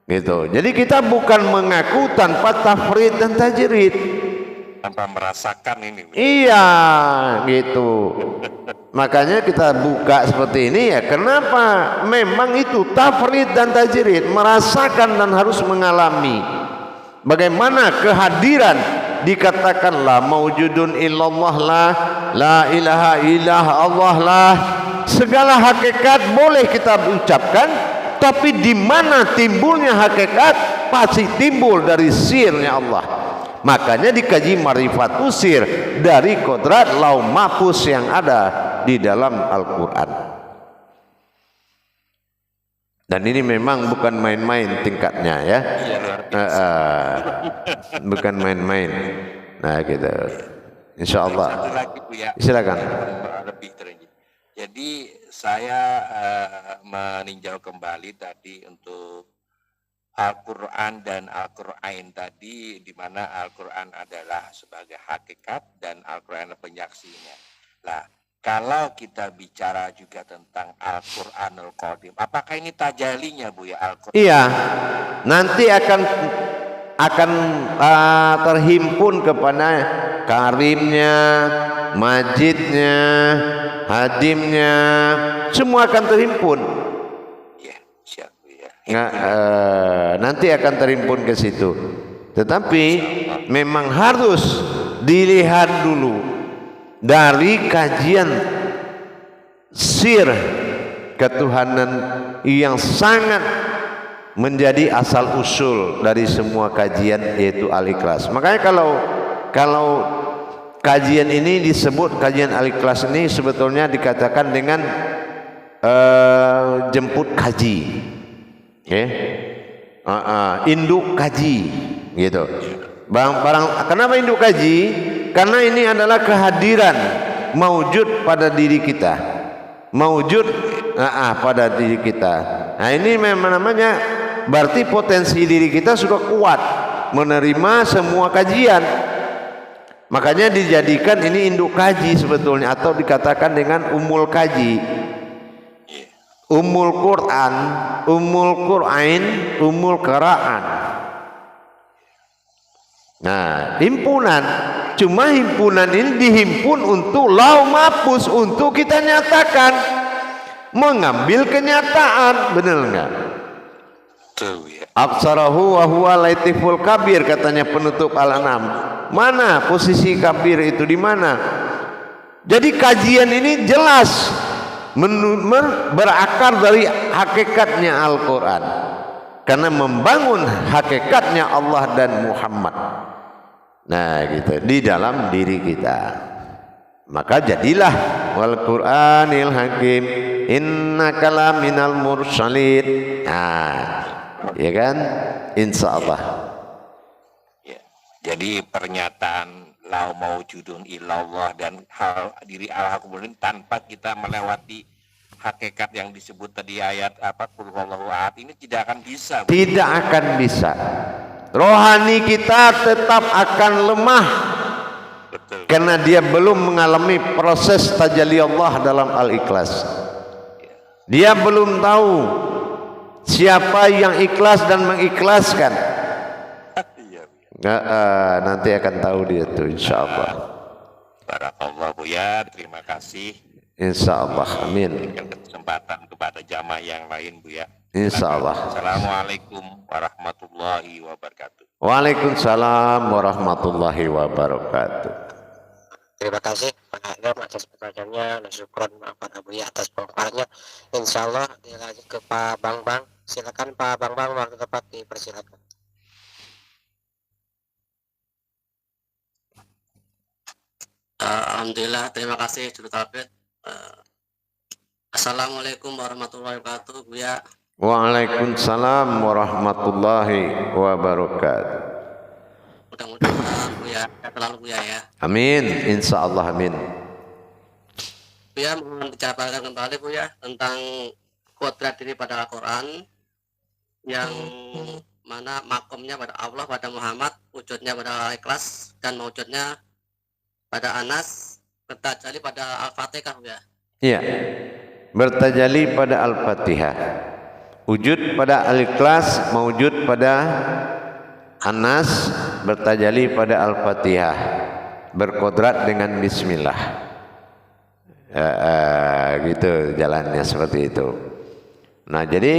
gitu. Jadi kita bukan mengaku tanpa tafrid dan tajrid, tanpa merasakan ini. Iya, gitu. Makanya kita buka seperti ini ya. Kenapa? Memang itu tafrid dan tajrid, merasakan dan harus mengalami. Bagaimana kehadiran, dikatakan la maujudun illallah la ilaha illallah Allah lah. Segala hakikat boleh kita ucapkan, tapi di mana timbulnya hakikat pasti timbul dari sirnya Allah. Makanya dikaji Ma'rifatus Sir dari kodrat Lauh Mahfuz yang ada di dalam Al-Quran. Dan ini memang bukan main-main tingkatnya ya. Bukan main-main. Nah gitu. Insya Allah. Satu lagi Bu ya. Silakan. Lebih teringgi. Jadi saya meninjau kembali tadi untuk Al-Quran dan Al-Quran tadi, di mana Al-Quran adalah sebagai hakikat dan Al-Quran adalah penyaksinya. Nah, kalau kita bicara juga tentang Al-Quranul Qadim, apakah ini tajalinya Bu ya Al-Quran? Iya, nanti akan terhimpun kepada karimnya, majidnya, hadimnya, semua akan terhimpun. Ya, siap Bu ya. Nanti akan terhimpun ke situ. Tetapi memang harus dilihat dulu dari kajian sir ketuhanan yang sangat menjadi asal usul dari semua kajian, yaitu Al-Ikhlas. Makanya kalau kajian ini disebut kajian Al-Ikhlas, ini sebetulnya dikatakan dengan jemput kaji, induk kaji, gitu. Kenapa induk kaji? Karena ini adalah kehadiran maujud pada diri kita, maujud pada diri kita. Nah, ini memang namanya berarti potensi diri kita sudah kuat menerima semua kajian. Makanya dijadikan ini induk kaji sebetulnya, atau dikatakan dengan umul kaji, umul Quran, umul Qur'an, umul Qur'an. Nah, himpunan. Cuma himpunan ini dihimpun untuk Lauh Mahfuz, untuk kita nyatakan, mengambil kenyataan, benar enggak? Aksarahu wa huwa latiful kabir, katanya penutup Al-An'am. Mana posisi kabir itu di mana? Jadi kajian ini jelas berakar dari hakikatnya Al-Quran, karena membangun hakikatnya Allah dan Muhammad. Nah gitu, di dalam diri kita. Maka jadilah wal Qur'anil Hakim innaka laminal mursalin. Nah, ya kan? Insyaallah. Ya. Jadi pernyataan la maujudun illallah dan hal diri Allah kemudian tanpa kita melewati hakikat yang disebut tadi ayat apa qul huwallahu ahad ini tidak akan bisa. Tidak akan bisa. Rohani kita tetap akan lemah. Betul. Karena dia belum mengalami proses tajalli Allah dalam Al-Ikhlas. Dia belum tahu siapa yang ikhlas dan mengikhlaskan. Iya, Nanti akan tahu dia tuh insyaallah. Barakallah Buya, terima kasih. Insyaallah, amin. Berikan kesempatan kepada jamaah yang lain Buya. Insyaallah. Assalamualaikum warahmatullahi wabarakatuh. Waalaikumsalam warahmatullahi wabarakatuh. Terima kasih Pak Agam atas pertanyaannya, dan syukron kepada Buya atas pemaparannya. Insya Allah dilanjut ke Pak Bambang. Silakan Pak Bambang, waktu tepat dipersilakan. Alhamdulillah, terima kasih Juru Tabid. Assalamualaikum warahmatullahi wabarakatuh, Buya. Waalaikumsalam warahmatullahi wabarakatuh. Mudah-mudahan Buya selalu Buya ya. Amin, insyaallah amin. Buya mohon dijabarkan kembali Buya tentang kodrat diri pada Al-Quran yang mana makomnya pada Allah, pada Muhammad, wujudnya pada Ikhlas, dan wujudnya pada Anas, bertajalli pada Al-Fatihah ya. Iya. Bertajalli pada Al-Fatihah. Wujud pada Al-Ikhlas, mewujud pada Anas, bertajalli pada Al-Fatihah. Berkodrat dengan bismillah. Gitu jalannya seperti itu. Nah, jadi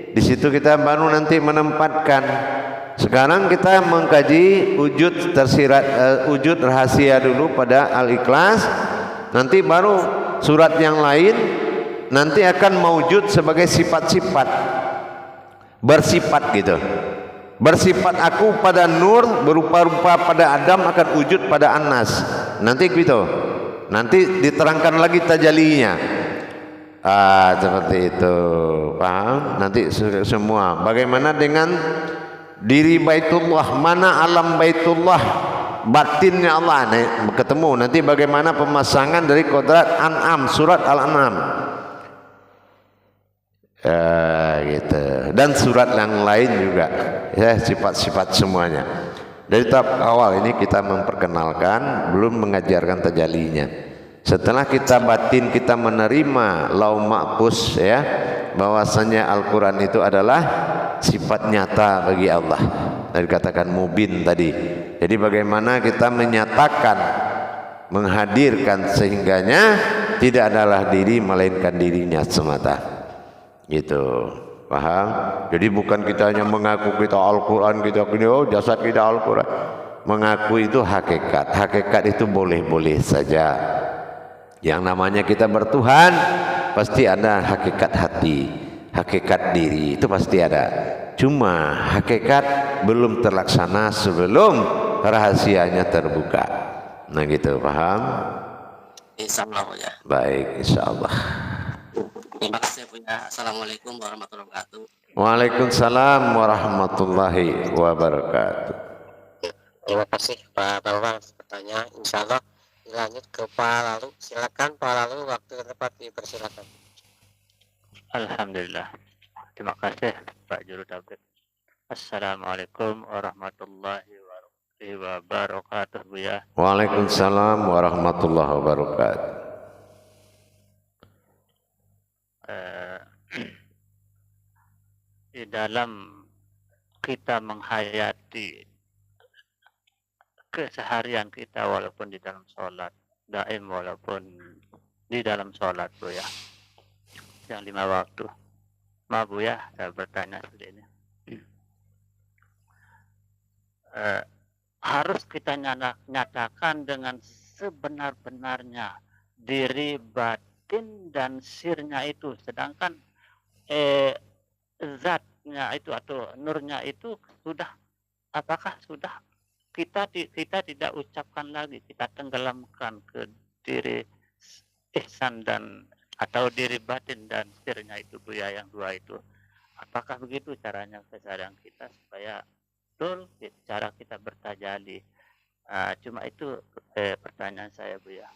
di situ kita baru nanti menempatkan. Sekarang kita mengkaji wujud tersirat, wujud rahasia dulu pada Al-Ikhlas. Nanti baru surat yang lain nanti akan mewujud sebagai sifat-sifat, bersifat gitu. Bersifat aku pada Nur, berupa-rupa pada Adam, akan wujud pada Anas. Nanti gitu. Nanti diterangkan lagi tajalinya. Seperti itu. Paham? Nanti semua. Bagaimana dengan diri Baitullah, mana alam Baitullah, batinnya Allah, ketemu nanti bagaimana pemasangan dari kodrat An'am, surat Al-An'am, gitu, dan surat yang lain juga, ya, sifat-sifat semuanya. Dari tahap awal ini kita memperkenalkan, belum mengajarkan tajallinya. Setelah kita batin, kita menerima lau mahfuz, ya, bahwasanya Al-Quran itu adalah sifat nyata bagi Allah. Dan dikatakan mubin tadi. Jadi bagaimana kita menyatakan, menghadirkan sehingganya tidak adalah diri melainkan dirinya semata. Gitu. Paham? Jadi bukan kita hanya mengaku kita Al-Quran, kita oh jasad kita Al-Quran. Mengaku itu hakikat. Hakikat itu boleh-boleh saja. Yang namanya kita bertuhan pasti ada hakikat hati, hakikat diri, itu pasti ada. Cuma hakikat belum terlaksana sebelum rahasianya terbuka. Nah gitu, paham? Insyaallah ya. Baik, insyaallah. Terima kasih Buya. Assalamualaikum warahmatullahi wabarakatuh. Waalaikumsalam warahmatullahi wabarakatuh. Terima kasih Pak Bambang atas pertanyaan. Insya Allah dilanjut ke Pak Lalu. Silakan Pak Lalu, waktu tepat dipersilakan. Alhamdulillah. Terima kasih Pak Juru Tabid. Assalamualaikum warahmatullahi wabarakatuh Buya. Waalaikumsalam warahmatullahi wabarakatuh. Di dalam kita menghayati keseharian kita, walaupun di dalam sholat daim, walaupun di dalam sholat Buya yang 5 waktu. Maaf Buya, saya bertanya seperti ini. Harus kita nyatakan dengan sebenar-benarnya diri, batin, dan sirnya itu, sedangkan zatnya itu atau nurnya itu sudah, apakah sudah kita tidak ucapkan lagi, kita tenggelamkan ke diri ihsan dan atau diri batin dan sirnya itu Buya, yang 2 itu. Apakah begitu caranya kesadaran kita supaya betul cara kita bertajalli? Cuma itu pertanyaan saya Buya.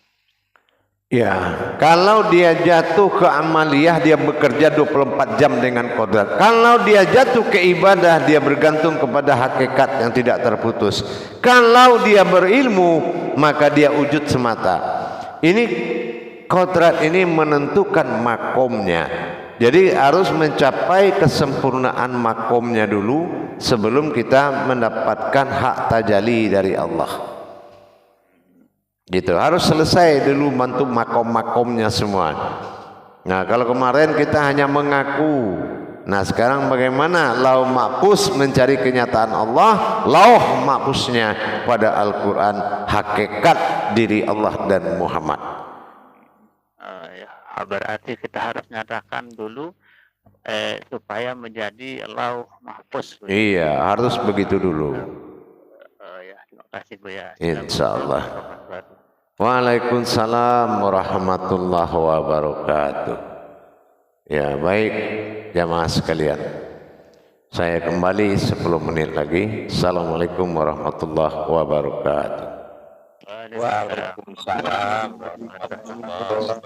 Ya, kalau dia jatuh ke amaliyah, dia bekerja 24 jam dengan kodrat. Kalau dia jatuh ke ibadah, dia bergantung kepada hakikat yang tidak terputus. Kalau dia berilmu, maka dia wujud semata. Ini kodrat ini menentukan makomnya. Jadi harus mencapai kesempurnaan makomnya dulu sebelum kita mendapatkan hak tajalli dari Allah. Gitu, harus selesai dulu bantu makom-makomnya semua. Nah, kalau kemarin kita hanya mengaku, nah sekarang bagaimana lauh mahfuz mencari kenyataan Allah, lauh mahfuznya pada Al-Quran, hakikat diri Allah dan Muhammad. Ya, berarti kita harus nyatakan dulu supaya menjadi lauh mahfuz. Iya, harus begitu dulu. Ya, terima kasih Buya. Insyaallah. Waalaikumsalam warahmatullahi wabarakatuh. Ya, baik jamaah sekalian, saya kembali 10 menit lagi. Assalamualaikum warahmatullahi wabarakatuh. Waalaikumsalam warahmatullahi wabarakatuh.